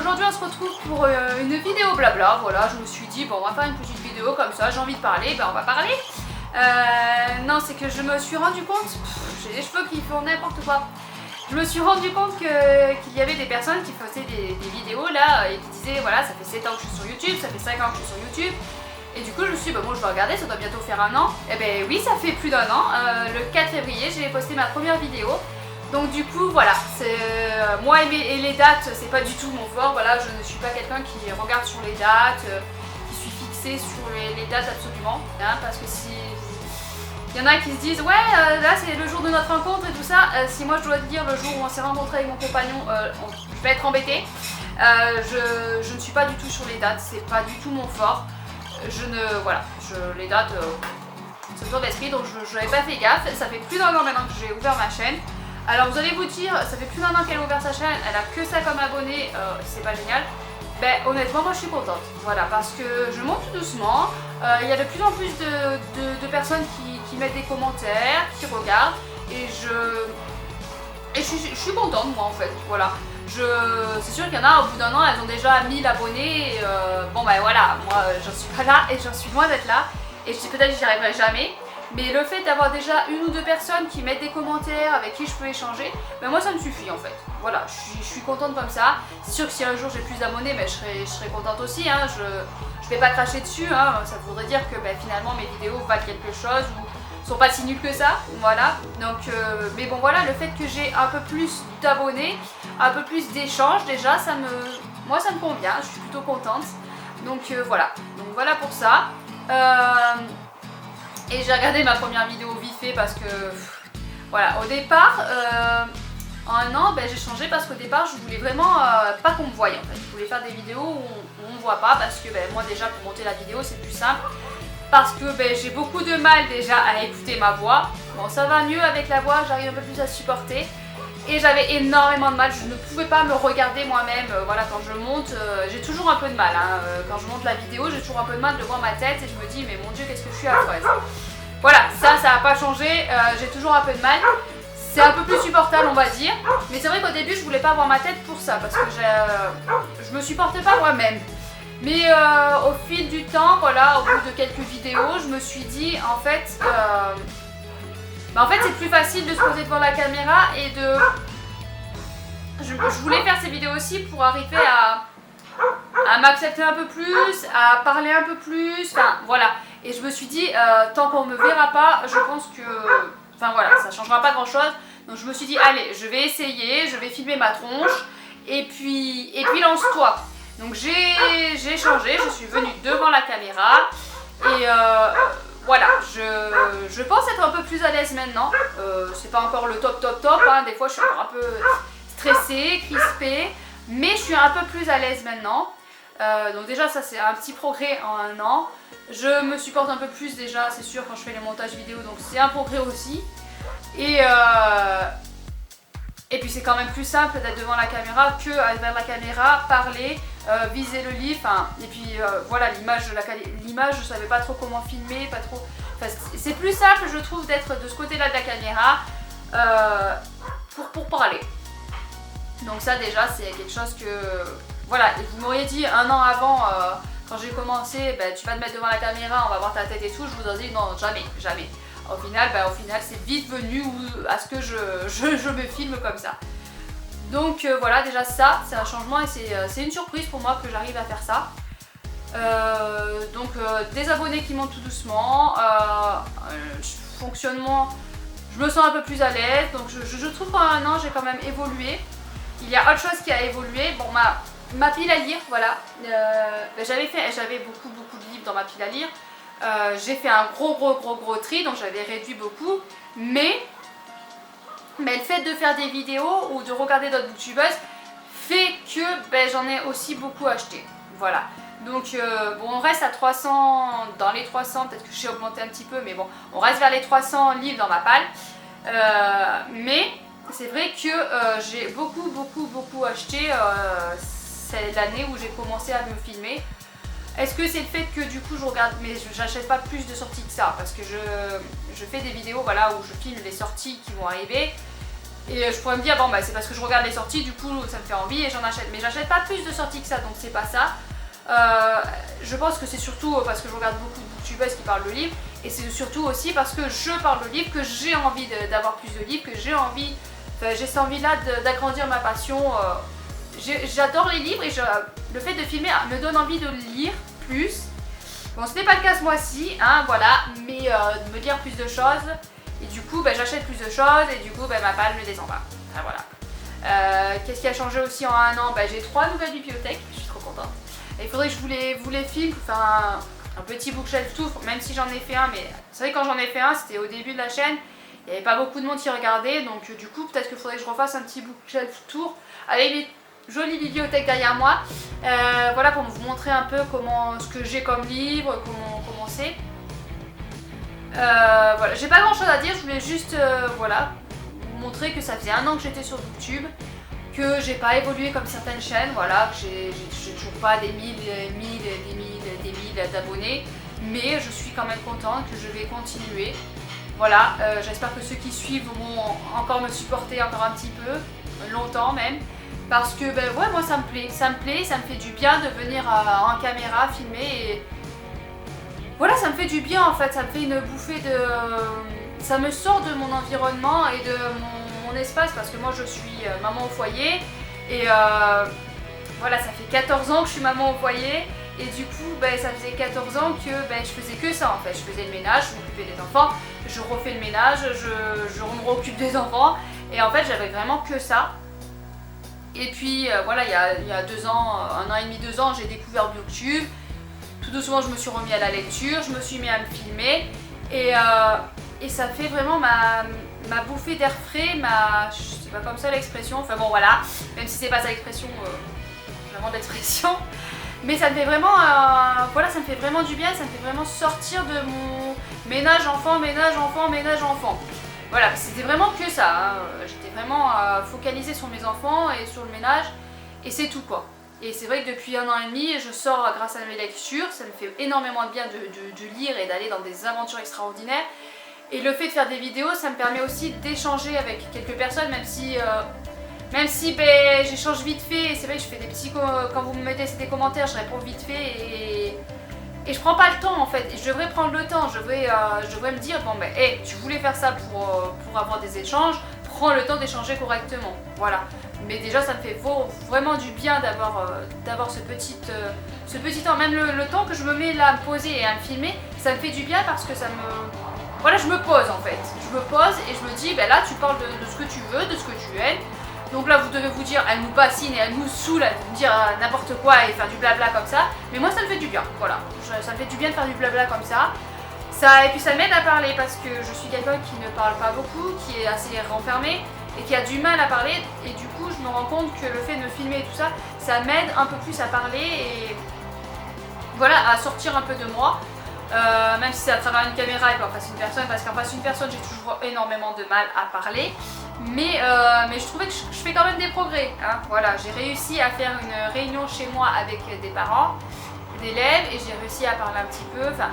aujourd'hui on se retrouve pour une vidéo blabla. Voilà, je me suis dit, bon, on va faire une petite vidéo comme ça, j'ai envie de parler, ben on va parler. Non, c'est que je me suis rendu compte, j'ai les cheveux qui font n'importe quoi. Je me suis rendu compte qu'il y avait des personnes qui faisaient des vidéos là et qui disaient, voilà, ça fait 7 ans que je suis sur YouTube, ça fait 5 ans que je suis sur YouTube. Et du coup, je me suis dit, bah bon, je vais regarder, ça doit bientôt faire un an. Et ben oui, ça fait plus d'1 an. Le 4 février, j'ai posté ma première vidéo. Donc du coup, voilà, moi et les dates, c'est pas du tout mon fort. Voilà, je ne suis pas quelqu'un qui regarde sur les dates, qui suis fixée sur les dates absolument. Hein, parce que si il y en a qui se disent, ouais, là c'est le jour de notre rencontre et tout ça. Si moi je dois te dire le jour où on s'est rencontré avec mon compagnon, je vais être embêtée. Je ne suis pas du tout sur les dates, c'est pas du tout mon fort. Les dates, c'est le tour d'esprit, donc je n'avais pas fait gaffe. Ça fait plus d'1 an maintenant que j'ai ouvert ma chaîne. Alors vous allez vous dire, ça fait plus d'1 an qu'elle a ouvert sa chaîne, elle a que ça comme abonné, c'est pas génial. Ben honnêtement, moi je suis contente, voilà, parce que je monte tout doucement. Il y a de plus en plus de personnes qui mettent des commentaires, qui regardent, et je suis contente moi en fait, voilà. C'est sûr qu'il y en a, au bout d'1 an, elles ont déjà 1000 abonnés. Et, bon ben voilà, moi j'en suis pas là et j'en suis loin d'être là. Et je dis peut-être que j'y arriverai jamais. Mais le fait d'avoir déjà 1 ou 2 personnes qui mettent des commentaires, avec qui je peux échanger, ben moi ça me suffit en fait. Voilà, je suis contente comme ça. C'est sûr que si un jour j'ai plus d'abonnés, ben je serai contente aussi. Hein. Je vais pas cracher dessus, hein. Ça voudrait dire que ben, finalement mes vidéos valent quelque chose ou sont pas si nulles que ça. Voilà, donc, mais bon voilà, le fait que j'ai un peu plus d'abonnés, un peu plus d'échanges, déjà moi ça me convient, je suis plutôt contente. Donc voilà pour ça. Et j'ai regardé ma première vidéo vite fait parce que voilà, au départ en 1 an ben, j'ai changé parce qu'au départ je voulais vraiment pas qu'on me voie en fait. Je voulais faire des vidéos où on me voit pas parce que ben, moi déjà pour monter la vidéo c'est plus simple. Parce que ben, j'ai beaucoup de mal déjà à écouter ma voix. Bon, ça va mieux avec la voix, j'arrive un peu plus à supporter. Et j'avais énormément de mal, je ne pouvais pas me regarder moi-même. Voilà, quand je monte, j'ai toujours un peu de mal. Hein. Quand je monte la vidéo, j'ai toujours un peu de mal de voir ma tête et je me dis, mais mon Dieu, qu'est-ce que je suis affreuse. Voilà, ça n'a pas changé, j'ai toujours un peu de mal. C'est un peu plus supportable, on va dire. Mais c'est vrai qu'au début, je voulais pas voir ma tête pour ça, parce que je me supportais pas moi-même. Mais au fil du temps, voilà, au bout de quelques vidéos, je me suis dit, en fait, c'est plus facile de se poser devant la caméra et je voulais faire ces vidéos aussi pour arriver à m'accepter un peu plus, à parler un peu plus, enfin voilà. Et je me suis dit, tant qu'on me verra pas, je pense que, enfin voilà, ça changera pas grand chose. Donc je me suis dit, allez, je vais essayer, je vais filmer ma tronche et puis lance-toi. Donc j'ai changé, je suis venue devant la caméra et voilà, je pense être un peu plus à l'aise maintenant. C'est pas encore le top, hein. Des fois je suis encore un peu stressée, crispée, mais je suis un peu plus à l'aise maintenant. Donc déjà ça c'est un petit progrès en 1 an. Je me supporte un peu plus déjà, c'est sûr, quand je fais les montages vidéo, donc c'est un progrès aussi. Et puis c'est quand même plus simple d'être devant la caméra que vers la caméra, parler, viser le lit, et puis voilà, l'image je savais pas trop comment filmer, pas trop. C'est plus simple je trouve d'être de ce côté-là de la caméra pour parler. Donc ça déjà c'est quelque chose que voilà, vous m'auriez dit 1 an avant quand j'ai commencé, ben, tu vas te mettre devant la caméra, on va voir ta tête et tout, je vous aurais dit non, jamais. Au final c'est vite venu à ce que je me filme comme ça. Donc voilà, déjà ça, c'est un changement et c'est une surprise pour moi que j'arrive à faire ça. Des abonnés qui montent tout doucement, fonctionnement, je me sens un peu plus à l'aise, donc je trouve qu'en 1 an j'ai quand même évolué. Il y a autre chose qui a évolué, bon ma pile à lire, voilà, j'avais beaucoup de livres dans ma pile à lire. J'ai fait un gros tri, donc j'avais réduit beaucoup, mais le fait de faire des vidéos ou de regarder d'autres booktubeuses fait que j'en ai aussi beaucoup acheté, voilà. Donc bon, on reste à 300, dans les 300, peut-être que j'ai augmenté un petit peu, mais bon, on reste vers les 300 livres dans ma palle, mais c'est vrai que j'ai beaucoup acheté, c'est l'année où j'ai commencé à me filmer. Est-ce que c'est le fait que du coup je regarde, mais j'achète pas plus de sorties que ça, parce que je fais des vidéos voilà, où je filme les sorties qui vont arriver. Et je pourrais me dire, bon bah c'est parce que je regarde les sorties, du coup ça me fait envie et j'en achète. Mais j'achète pas plus de sorties que ça, donc c'est pas ça. Je pense que c'est surtout parce que je regarde beaucoup de booktubeuses qui parlent de livres. Et c'est surtout aussi parce que je parle de livres, que j'ai envie d'avoir plus de livres, que j'ai envie, j'ai cette envie-là d'agrandir ma passion. J'adore les livres et le fait de filmer me donne envie de lire plus. Bon, ce n'est pas le cas ce mois-ci, hein, voilà, mais de me dire plus de choses. Et du coup, j'achète plus de choses et du coup, ma palle me descend pas. Enfin, voilà. Qu'est-ce qui a changé aussi en un an? J'ai 3 nouvelles bibliothèques, je suis trop contente. Et il faudrait que je vous les filme, enfin un petit bookshelf tour, même si j'en ai fait un, mais c'est vrai que quand j'en ai fait un, c'était au début de la chaîne. Il n'y avait pas beaucoup de monde qui regardait, donc du coup, peut-être qu'il faudrait que je refasse un petit bookshelf tour avec les jolies bibliothèques derrière moi. Voilà, pour vous montrer un peu ce que j'ai comme livre, comment c'est. Voilà, j'ai pas grand chose à dire, je voulais juste voilà, vous montrer que ça faisait un an que j'étais sur Booktube, que j'ai pas évolué comme certaines chaînes, voilà, que j'ai toujours pas des mille d'abonnés, mais je suis quand même contente, que je vais continuer. Voilà, j'espère que ceux qui suivent vont encore me supporter encore un petit peu, longtemps même, parce que ouais, moi ça me plaît, ça me fait du bien de venir en caméra filmer et voilà, ça me fait du bien en fait, ça me fait une bouffée de... Ça me sort de mon environnement et de mon espace parce que moi je suis maman au foyer et voilà, ça fait 14 ans que je suis maman au foyer et du coup ça faisait 14 ans que je faisais que ça en fait. Je faisais le ménage, je m'occupais des enfants, je refais le ménage, je me occupe des enfants et en fait j'avais vraiment que ça. Et puis voilà, il y a 2 ans, 1 an et demi, 2 ans, j'ai découvert Booktube. Tout doucement je me suis remis à la lecture, je me suis mis à me filmer et ça fait vraiment ma bouffée d'air frais, c'est pas comme ça l'expression, enfin bon voilà, même si c'est pas ça l'expression, vraiment d'expression, mais ça me fait vraiment, voilà, ça me fait vraiment du bien, ça me fait vraiment sortir de mon ménage enfant, voilà, c'était vraiment que ça, hein. J'étais vraiment focalisée sur mes enfants et sur le ménage et c'est tout quoi. Et c'est vrai que depuis 1 an et demi, je sors grâce à mes lectures, ça me fait énormément de bien de lire et d'aller dans des aventures extraordinaires. Et le fait de faire des vidéos, ça me permet aussi d'échanger avec quelques personnes, même si j'échange vite fait. Et c'est vrai que je fais des petits... Quand vous me mettez des commentaires, je réponds vite fait et je prends pas le temps en fait. Et je devrais prendre le temps, je devrais me dire, bon hey, tu voulais faire ça pour avoir des échanges, prends le temps d'échanger correctement, voilà. Mais déjà ça me fait vraiment du bien d'avoir ce petit temps, même le temps que je me mets là à me poser et à me filmer, ça me fait du bien parce que ça me... Voilà, je me pose en fait, je me pose et je me dis, là tu parles de ce que tu veux, de ce que tu aimes. Donc là vous devez vous dire, elle nous bassine et elle nous saoule, elle nous dire n'importe quoi et faire du blabla comme ça. Mais moi ça me fait du bien, voilà, ça me fait du bien de faire du blabla comme ça. Et puis ça m'aide à parler parce que je suis quelqu'un qui ne parle pas beaucoup, qui est assez renfermé et qui a du mal à parler et du coup je me rends compte que le fait de me filmer et tout ça, ça m'aide un peu plus à parler et voilà, à sortir un peu de moi, même si c'est à travers une caméra et pas en face une personne, parce qu'en face une personne j'ai toujours énormément de mal à parler, mais je trouvais que je fais quand même des progrès, hein. Voilà, j'ai réussi à faire une réunion chez moi avec des parents, d'élèves et j'ai réussi à parler un petit peu, enfin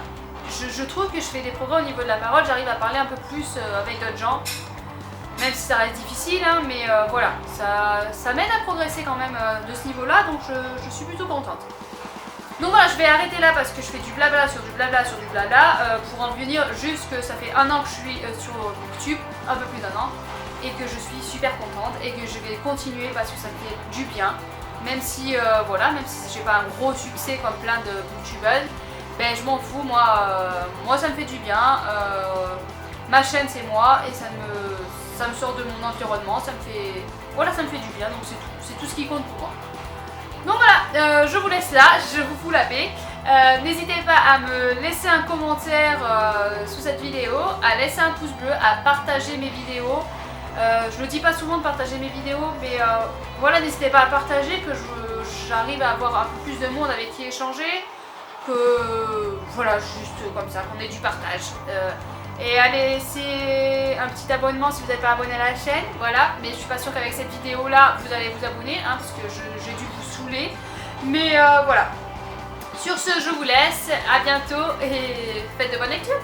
je trouve que je fais des progrès au niveau de la parole, j'arrive à parler un peu plus avec d'autres gens. Même si ça reste difficile, hein, mais voilà, ça m'aide à progresser quand même de ce niveau-là, donc je suis plutôt contente. Donc voilà, je vais arrêter là parce que je fais du blabla sur du blabla sur du blabla pour en venir juste que ça fait 1 an que je suis sur Booktube, un peu plus d'1 an, et que je suis super contente et que je vais continuer parce que ça me fait du bien, même si voilà, même si j'ai pas un gros succès comme plein de booktubeuses, je m'en fous, moi ça me fait du bien, ma chaîne c'est moi et ça me sort de mon environnement, ça me fait du bien, donc c'est tout ce qui compte pour moi. Donc voilà, je vous laisse là, je vous fous la paix. N'hésitez pas à me laisser un commentaire sous cette vidéo, à laisser un pouce bleu, à partager mes vidéos. Je le dis pas souvent de partager mes vidéos, mais voilà, n'hésitez pas à partager, que j'arrive à avoir un peu plus de monde avec qui échanger, que voilà, juste comme ça, qu'on ait du partage. Et allez laisser un petit abonnement si vous n'êtes pas abonné à la chaîne, voilà, mais je suis pas sûre qu'avec cette vidéo là vous allez vous abonner, hein, parce que j'ai dû vous saouler, mais voilà. Sur ce, je vous laisse, à bientôt et faites de bonnes lectures.